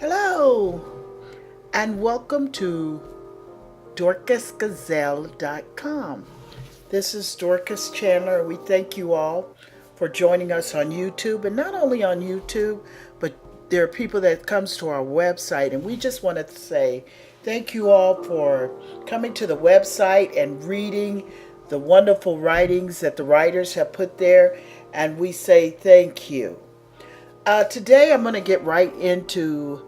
Hello, and welcome to dorcasgazelle.com. This is Dorcas Chandler. We thank you all for joining us on YouTube, and not only on YouTube, but there are people that comes to our website, and we just want to say thank you all for coming to the website and reading the wonderful writings that the writers have put there, and we say thank you. Today, I'm going to get right into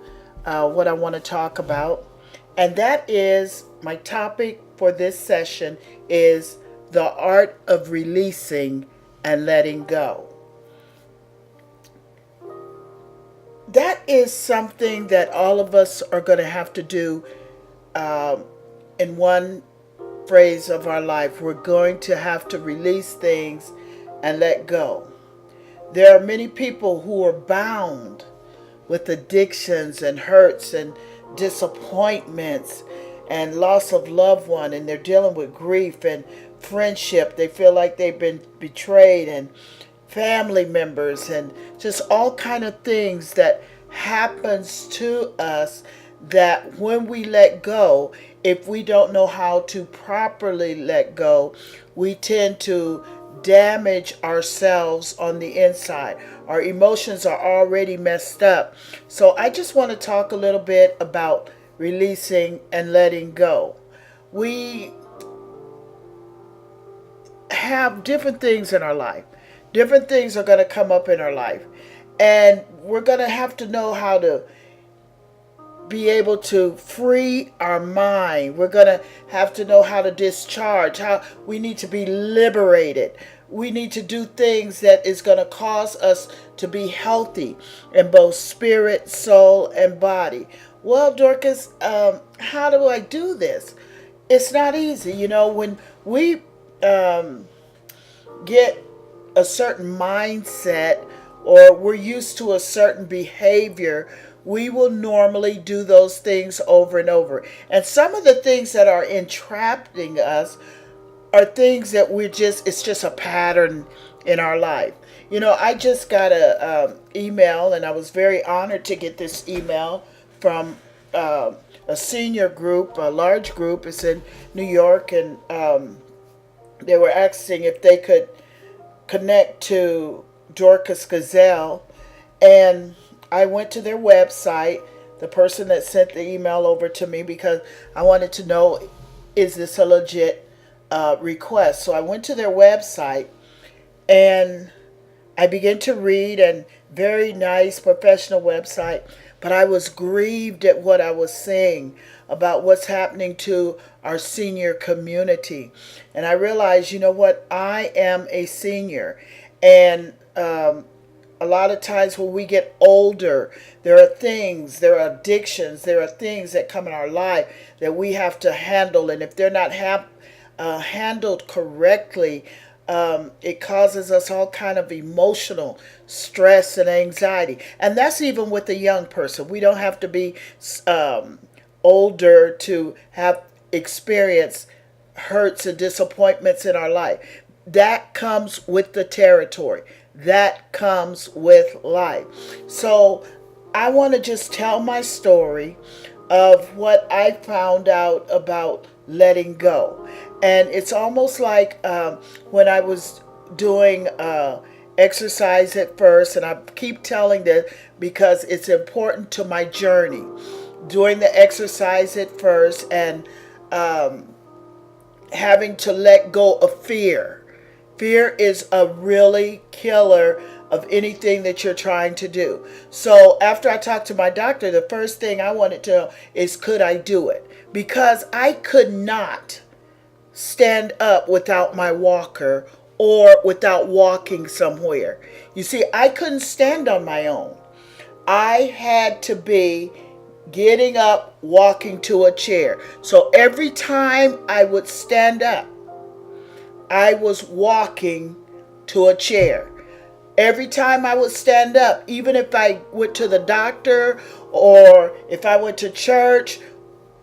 what I want to talk about, and that is my topic for this session is the art of releasing and letting go. That is something that all of us are going to have to do um, in one phrase of our life. We're going to have to release things and let go. There are many people who are bound with addictions and hurts and disappointments and loss of loved one, and they're dealing with grief and friendship. They feel like they've been betrayed, and family members, and just all kind of things that happens to us, that when we let go, if we don't know how to properly let go, we tend to damage ourselves on the inside. Our emotions are already messed up. So I just want to talk a little bit about releasing and letting go. We have different things in our life. Different things are going to come up in our life. And we're going to have to know how to be able to free our mind. We're going to have to know how to discharge, how we need to be liberated. We need to do things that is going to cause us to be healthy in both spirit, soul, and body. Well, Dorcas, how do I do this? It's not easy. When we get a certain mindset or we're used to a certain behavior, we will normally do those things over and over. And some of the things that are entrapping us are things that it's just a pattern in our life. I just got a email, and I was very honored to get this email from a senior group, a large group. It's in New York, and they were asking if they could connect to Dorcas Gazelle, and I went to their website, the person that sent the email over to me, because I wanted to know, is this a legit request? So I went to their website and I began to read, and very nice professional website, but I was grieved at what I was seeing about what's happening to our senior community. And I realized, you know what, I am a senior, and a lot of times when we get older, there are addictions, there are things that come in our life that we have to handle. And if they're not handled correctly, it causes us all kind of emotional stress and anxiety. And that's even with a young person. We don't have to be older to have experienced hurts and disappointments in our life. That comes with the territory. That comes with life. So I want to just tell my story of what I found out about letting go. And it's almost like when I was doing exercise at first, and I keep telling this because it's important to my journey. Doing the exercise at first, and having to let go of fear. Fear is a really killer of anything that you're trying to do. So after I talked to my doctor, the first thing I wanted to know is, could I do it? Because I could not stand up without my walker or without walking somewhere. You see, I couldn't stand on my own. I had to be getting up, walking to a chair. So every time I would stand up, I was walking to a chair. Every time I would stand up, even if I went to the doctor or if I went to church,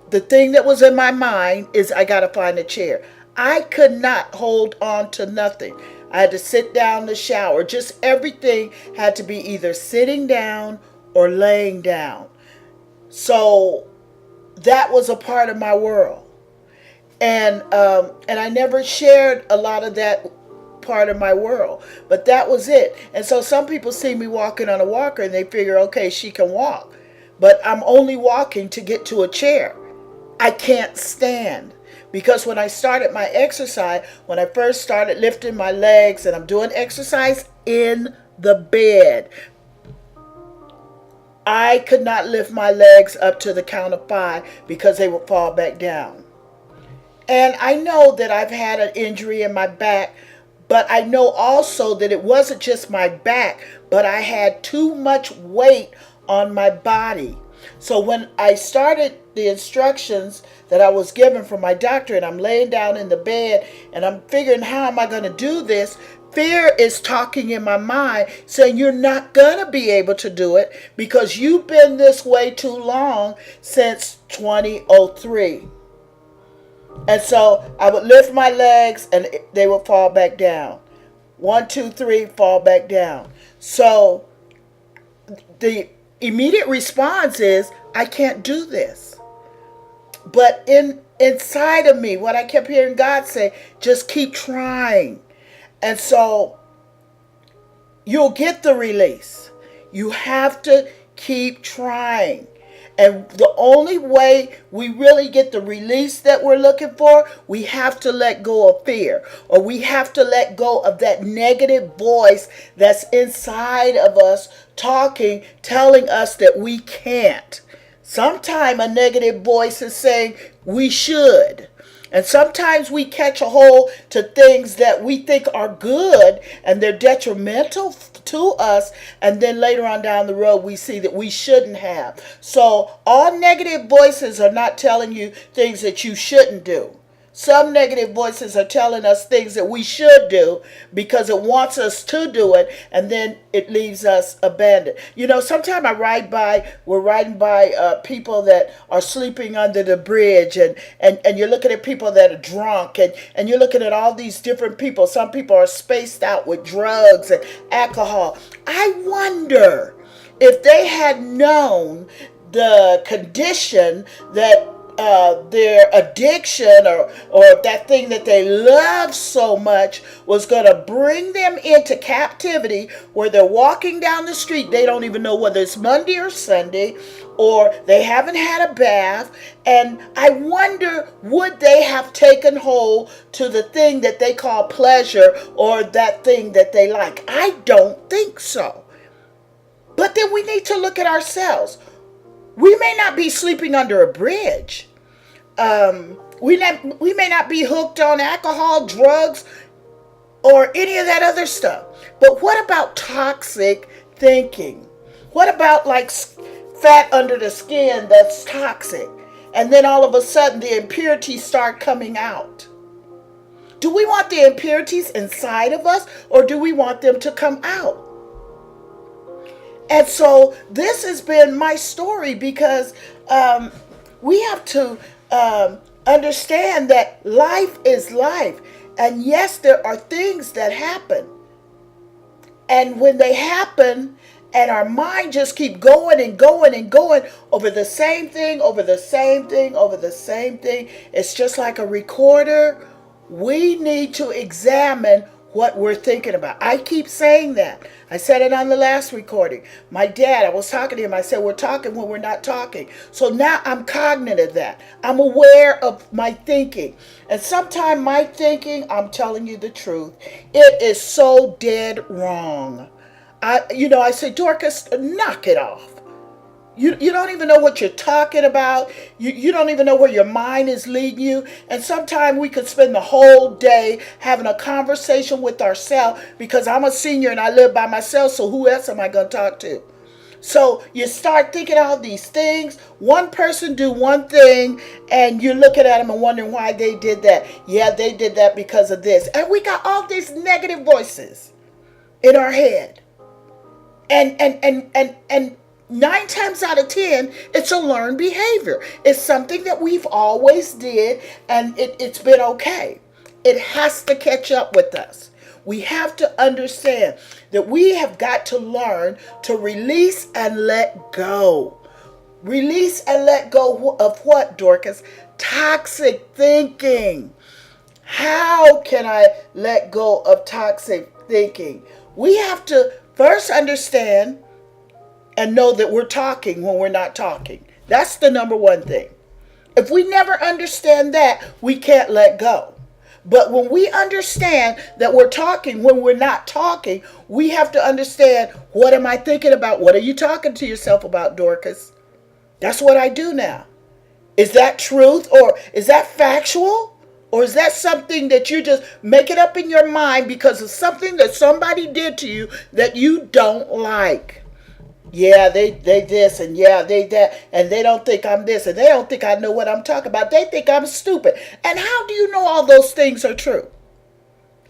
the thing that was in my mind is, I got to find a chair. I could not hold on to nothing. I had to sit down to shower. Just everything had to be either sitting down or laying down. So that was a part of my world. And I never shared a lot of that part of my world, but that was it. And so some people see me walking on a walker and they figure, okay, she can walk, but I'm only walking to get to a chair. I can't stand. Because when I started my exercise, when I first started lifting my legs, and I'm doing exercise in the bed, I could not lift my legs up to the count of 5 because they would fall back down. And I know that I've had an injury in my back, but I know also that it wasn't just my back, but I had too much weight on my body. So when I started the instructions that I was given from my doctor, and I'm laying down in the bed and I'm figuring, how am I going to do this? Fear is talking in my mind saying you're not going to be able to do it because you've been this way too long, since 2003. And so I would lift my legs and they would fall back down. 1, 2, 3, fall back down. So the immediate response is, I can't do this. But inside of me, what I kept hearing God say, just keep trying. And so you'll get the release. You have to keep trying. And the only way we really get the release that we're looking for, we have to let go of fear, or we have to let go of that negative voice that's inside of us talking, telling us that we can't. Sometimes a negative voice is saying we should. And sometimes we catch a hold to things that we think are good and they're detrimental to us. And then later on down the road, we see that we shouldn't have. So all negative voices are not telling you things that you shouldn't do. Some negative voices are telling us things that we should do because it wants us to do it, and then it leaves us abandoned. You know, sometimes we're riding by people that are sleeping under the bridge, and you're looking at people that are drunk, and you're looking at all these different people. Some people are spaced out with drugs and alcohol. I wonder if they had known the condition that their addiction or that thing that they love so much was going to bring them into captivity, where they're walking down the street. They don't even know whether it's Monday or Sunday, or they haven't had a bath. And I wonder, would they have taken hold to the thing that they call pleasure, or that thing that they like? I don't think so. But then we need to look at ourselves. We may not be sleeping under a bridge. We may not be hooked on alcohol, drugs, or any of that other stuff. But what about toxic thinking? What about like fat under the skin that's toxic? And then all of a sudden the impurities start coming out. Do we want the impurities inside of us, or do we want them to come out? And so this has been my story, because we have to understand that life is life. And yes, there are things that happen. And when they happen, and our mind just keep going and going and going over the same thing, over the same thing, over the same thing, it's just like a recorder. We need to examine what we're thinking about. I keep saying that. I said it on the last recording. My dad, I was talking to him. I said, we're talking when we're not talking. So now I'm cognizant of that. I'm aware of my thinking. And sometimes my thinking, I'm telling you the truth, it is so dead wrong. I say, Dorcas, knock it off. You don't even know what you're talking about. You don't even know where your mind is leading you. And sometimes we could spend the whole day having a conversation with ourselves, because I'm a senior and I live by myself, so who else am I going to talk to? So you start thinking all these things. One person do one thing, and you're looking at them and wondering why they did that. Yeah, they did that because of this. And we got all these negative voices in our head. And 9 times out of 10, it's a learned behavior. It's something that we've always did, and it's been okay. It has to catch up with us. We have to understand that we have got to learn to release and let go. Release and let go of what, Dorcas? Toxic thinking. How can I let go of toxic thinking? We have to first understand and know that we're talking when we're not talking. That's the number one thing. If we never understand that, we can't let go. But when we understand that we're talking when we're not talking, we have to understand, what am I thinking about? What are you talking to yourself about, Dorcas? That's what I do now. Is that truth, or is that factual? Or is that something that you just make it up in your mind because of something that somebody did to you that you don't like? Yeah, they this, and yeah, they that, and they don't think I'm this, and they don't think I know what I'm talking about. They think I'm stupid. And how do you know all those things are true?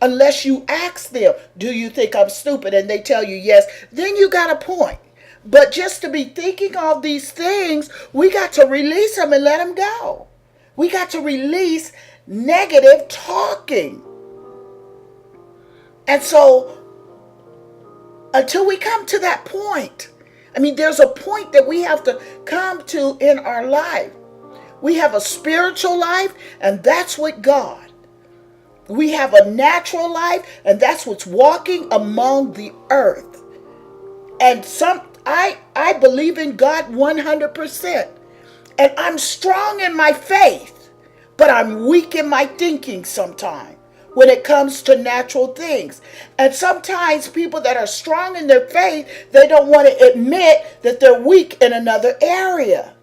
Unless you ask them, do you think I'm stupid? And they tell you yes, then you got a point. But just to be thinking all these things, we got to release them and let them go. We got to release negative talking. And so, until we come to that point, there's a point that we have to come to in our life. We have a spiritual life, and that's with God. We have a natural life, and that's what's walking among the earth. And I believe in God 100%. And I'm strong in my faith, but I'm weak in my thinking sometimes when it comes to natural things. And sometimes people that are strong in their faith, they don't want to admit that they're weak in another area.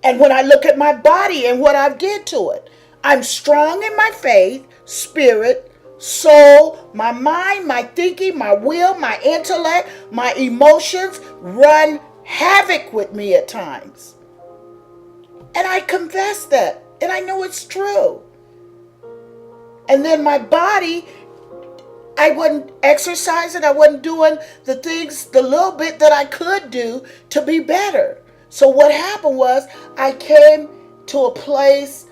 And when I look at my body and what I've did to it, I'm strong in my faith, spirit, soul, my mind, my thinking, my will, my intellect, my emotions run havoc with me at times. And I confess that, and I know it's true. And then my body, I wasn't exercising, I wasn't doing the things, the little bit that I could do to be better. So what happened was, I came to a place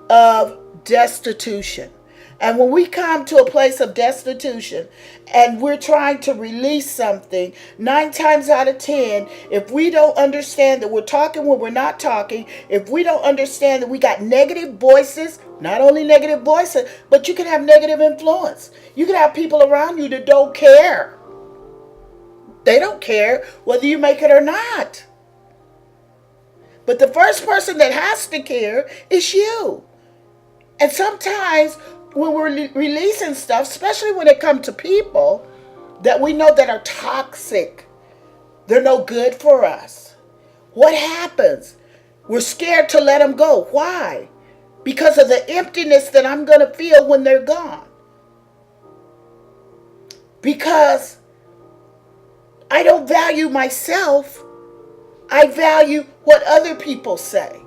of destitution. And when we come to a place of destitution and we're trying to release something, 9 times out of 10, if we don't understand that we're talking when we're not talking, if we don't understand that we got negative voices, not only negative voices, but you can have negative influence. You can have people around you that don't care. They don't care whether you make it or not. But the first person that has to care is you. And sometimes when we're releasing stuff, especially when it comes to people that we know that are toxic, they're no good for us. What happens? We're scared to let them go. Why? Because of the emptiness that I'm going to feel when they're gone. Because I don't value myself. I value what other people say.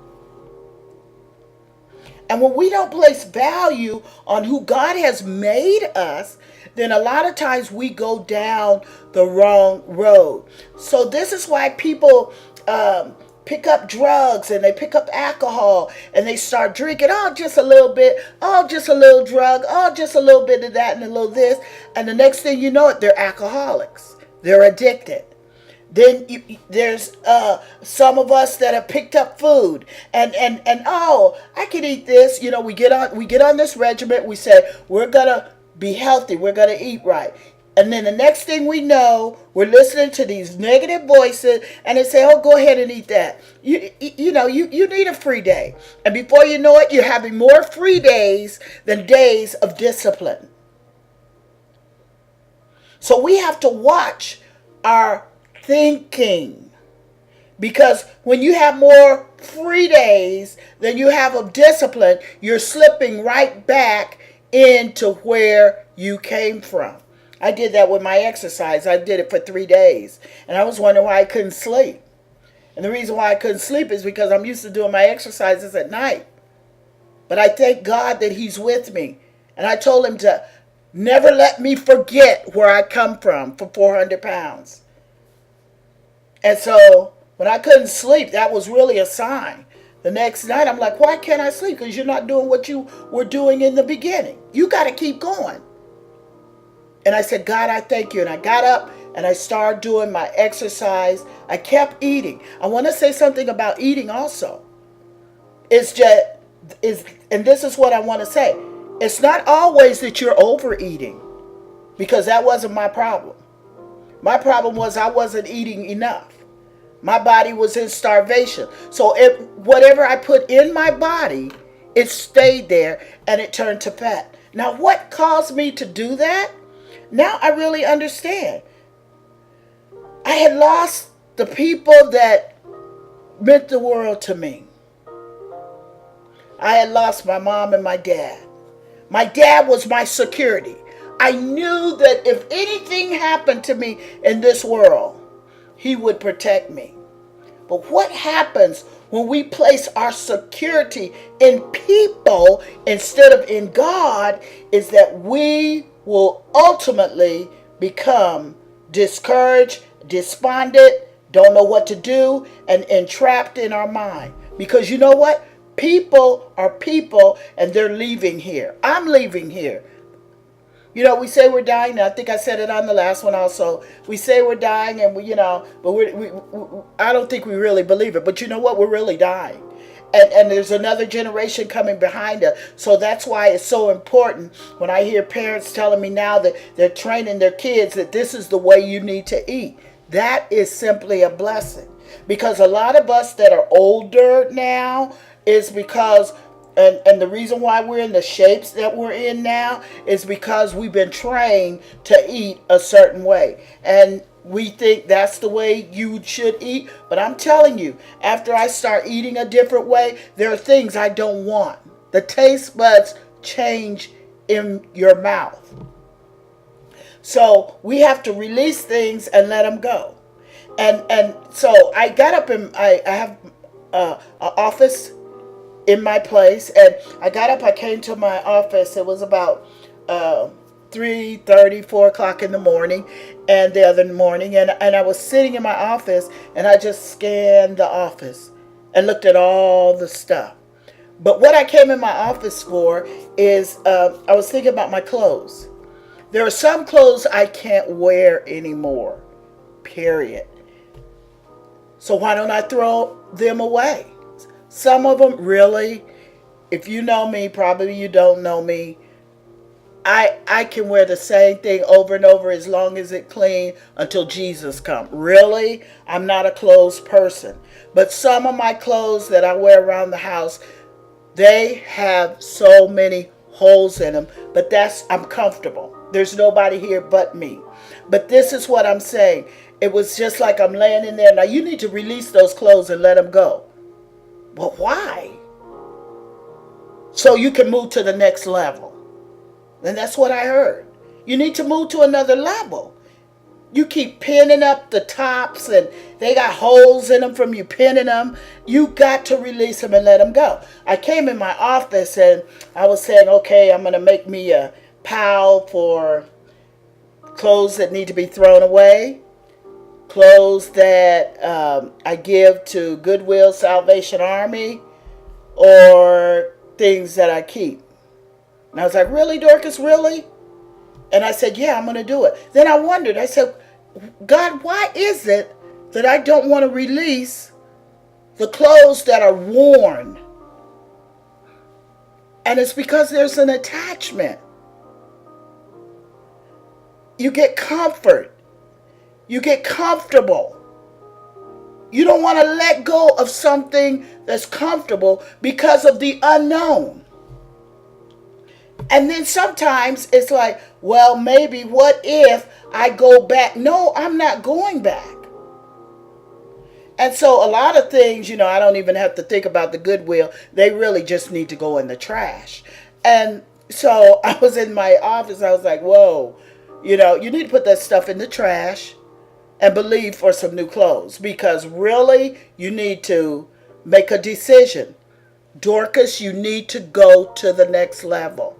And when we don't place value on who God has made us, then a lot of times we go down the wrong road. So this is why people pick up drugs and they pick up alcohol and they start drinking. Oh, just a little bit. Oh, just a little drug. Oh, just a little bit of that and a little this. And the next thing you know it, they're alcoholics. They're addicted. Then there's some of us that have picked up food and oh, I can eat this. We get on this regimen. We say we're gonna be healthy. We're gonna eat right. And then the next thing we know, we're listening to these negative voices, and they say, "Oh, go ahead and eat that." You need a free day, and before you know it, you're having more free days than days of discipline. So we have to watch our thinking, because when you have more free days than you have of discipline, you're slipping right back into where you came from. I did that with my exercise. I did it for 3 days, and I was wondering why I couldn't sleep. And the reason why I couldn't sleep is because I'm used to doing my exercises at night. But I thank God that He's with me, and I told Him to never let me forget where I come from for 400 pounds. And so when I couldn't sleep, that was really a sign. The next night, I'm like, why can't I sleep? Because you're not doing what you were doing in the beginning. You got to keep going. And I said, God, I thank you. And I got up and I started doing my exercise, I kept eating. I want to say something about eating also. It's just, and this is what I want to say. It's not always that you're overeating, because that wasn't my problem. My problem was I wasn't eating enough. My body was in starvation. So whatever I put in my body, it stayed there and it turned to fat. Now, what caused me to do that? Now I really understand. I had lost the people that meant the world to me. I had lost my mom and my dad. My dad was my security. I knew that if anything happened to me in this world, he would protect me. But what happens when we place our security in people instead of in God is that we will ultimately become discouraged, despondent, don't know what to do, and entrapped in our mind. Because you know what? People are people, and they're leaving here. I'm leaving here. You know, we say we're dying. I think I said it on the last one also. We say we're dying, and but I don't think we really believe it. But you know what? We're really dying. And there's another generation coming behind us. So that's why it's so important when I hear parents telling me now that they're training their kids that this is the way you need to eat. That is simply a blessing. Because a lot of us that are older now is because, and the reason why we're in the shapes that we're in now is because we've been trained to eat a certain way. And we think that's the way you should eat. But I'm telling you, after I start eating a different way, there are things I don't want. The taste buds change in your mouth. So we have to release things and let them go. And so I got up and I have an office in my place, and I got up, I came to my office. It was about 3:30, 4 o'clock in the morning, and the other morning, and I was sitting in my office, and I just scanned the office and looked at all the stuff. But what I came in my office for is I was thinking about my clothes. There are some clothes I can't wear anymore, period. So why don't I throw them away? Some of them, really, if you know me, probably you don't know me, I can wear the same thing over and over as long as it's clean until Jesus comes. Really, I'm not a clothes person. But some of my clothes that I wear around the house, they have so many holes in them. But I'm comfortable. There's nobody here but me. But this is what I'm saying. It was just like I'm laying in there. Now you need to release those clothes and let them go. Well, why? So you can move to the next level. And that's what I heard. You need to move to another level. You keep pinning up the tops and they got holes in them from you pinning them. You got to release them and let them go. I came in my office and I was saying, okay, I'm going to make me a pile for clothes that need to be thrown away. Clothes that I give to Goodwill, Salvation Army, or things that I keep. And I was like, really, Dorcas, really? And I said, yeah, I'm going to do it. Then I wondered, I said, God, why is it that I don't want to release the clothes that are worn? And it's because there's an attachment. You get comfort. You get comfortable. You don't want to let go of something that's comfortable because of the unknown. And then sometimes it's like, well, maybe what if I go back? No, I'm not going back. And so a lot of things, I don't even have to think about the Goodwill. They really just need to go in the trash. And so I was in my office. I was like, whoa, you need to put that stuff in the trash and believe for some new clothes, because really you need to make a decision. Dorcas, you need to go to the next level.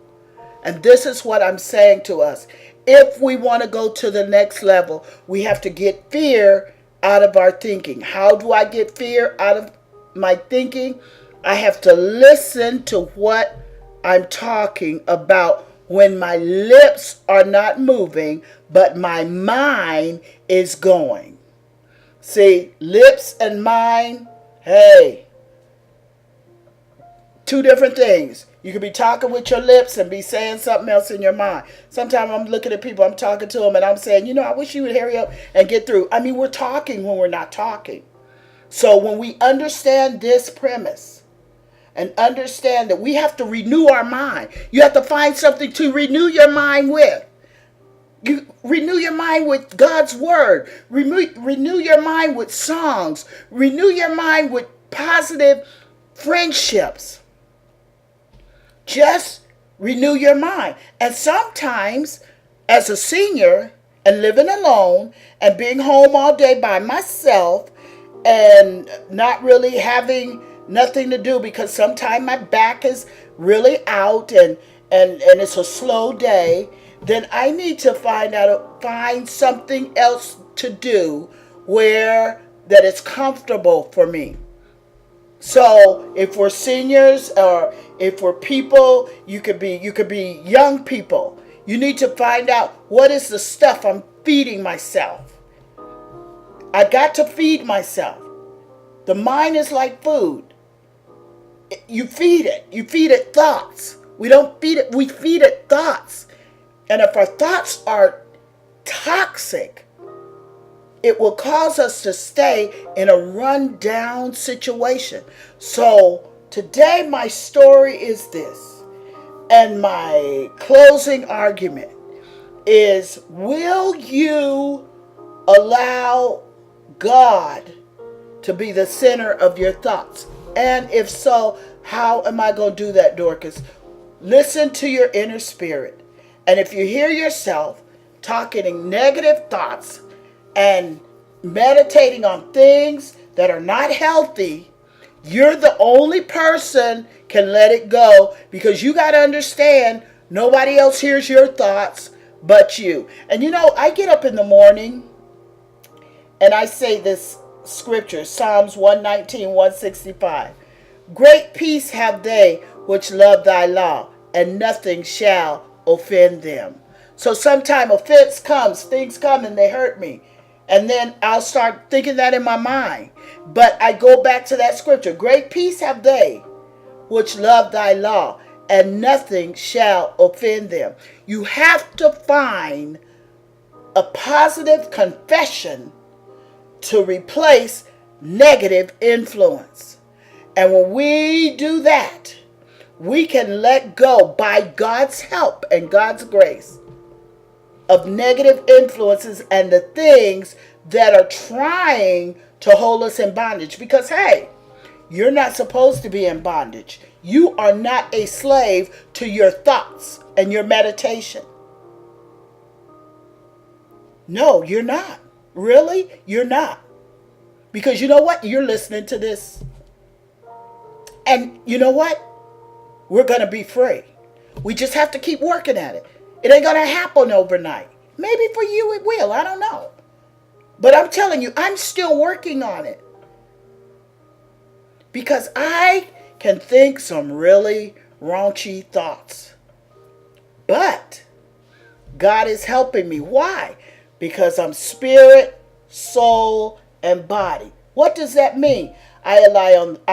And this is what I'm saying to us. If we want to go to the next level, we have to get fear out of our thinking. How do I get fear out of my thinking? I have to listen to what I'm talking about when my lips are not moving, but my mind is going. See, lips and mind, hey, two different things. You could be talking with your lips and be saying something else in your mind. Sometimes I'm looking at people, I'm talking to them, and I'm saying, I wish you would hurry up and get through. I mean, we're talking when we're not talking. So when we understand this premise and understand that we have to renew our mind, you have to find something to renew your mind with. You renew your mind with God's word. Renew your mind with songs. Renew your mind with positive friendships. Just renew your mind. And sometimes, as a senior and living alone and being home all day by myself and not really having nothing to do because sometimes my back is really out and it's a slow day, then I need to find something else to do where that is comfortable for me. So if we're seniors or if we're people, you could be young people. You need to find out what is the stuff I'm feeding myself. I got to feed myself. The mind is like food. You feed it. You feed it thoughts. We don't feed it. We feed it thoughts. And if our thoughts are toxic, it will cause us to stay in a run-down situation. So today my story is this. And my closing argument is, will you allow God to be the center of your thoughts? And if so, how am I going to do that, Dorcas? Listen to your inner spirit. And if you hear yourself talking in negative thoughts and meditating on things that are not healthy, you're the only person can let it go, because you got to understand nobody else hears your thoughts but you. And I get up in the morning and I say this scripture, Psalms 119, 165. Great peace have they which love thy law, and nothing shall offend them. So sometime offense comes, things come and they hurt me. And then I'll start thinking that in my mind. But I go back to that scripture. Great peace have they which love thy law, and nothing shall offend them. You have to find a positive confession to replace negative influence. And when we do that, we can let go, by God's help and God's grace, of negative influences and the things that are trying to hold us in bondage. Because, hey, you're not supposed to be in bondage. You are not a slave to your thoughts and your meditation. No, you're not. Really? You're not. Because you know what? You're listening to this. And you know what? We're going to be free. We just have to keep working at it. It ain't going to happen overnight. Maybe for you it will. I don't know. But I'm telling you, I'm still working on it. Because I can think some really raunchy thoughts. But God is helping me. Why? Because I'm spirit, soul, and body. What does that mean? I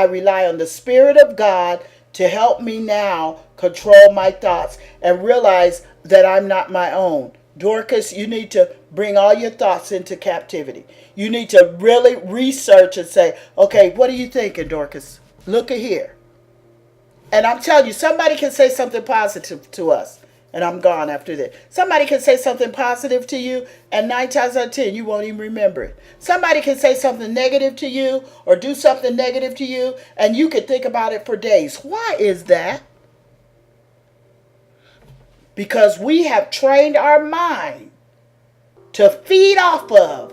rely on the Spirit of God to help me now control my thoughts and realize that I'm not my own. Dorcas, you need to bring all your thoughts into captivity. You need to really research and say, okay, what are you thinking, Dorcas? Look at here. And I'm telling you, somebody can say something positive to us, and I'm gone after that. Somebody can say something positive to you, and 9 times out of 10, you won't even remember it. Somebody can say something negative to you or do something negative to you, and you can think about it for days. Why is that? Because we have trained our mind to feed off of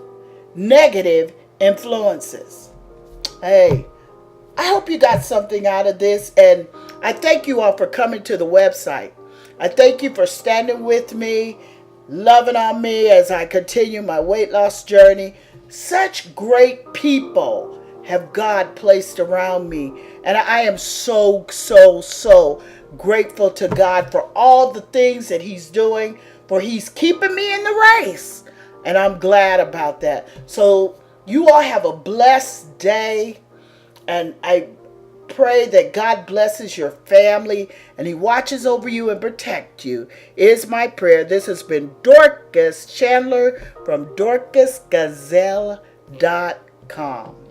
negative influences. Hey, I hope you got something out of this, and I thank you all for coming to the website. I thank you for standing with me, loving on me as I continue my weight loss journey. Such great people have God placed around me. And I am so, so, so grateful to God for all the things that He's doing, for He's keeping me in the race. And I'm glad about that. So you all have a blessed day. And I pray that God blesses your family and He watches over you and protect you, is my prayer. This has been Dorcas Chandler from DorcasGazelle.com.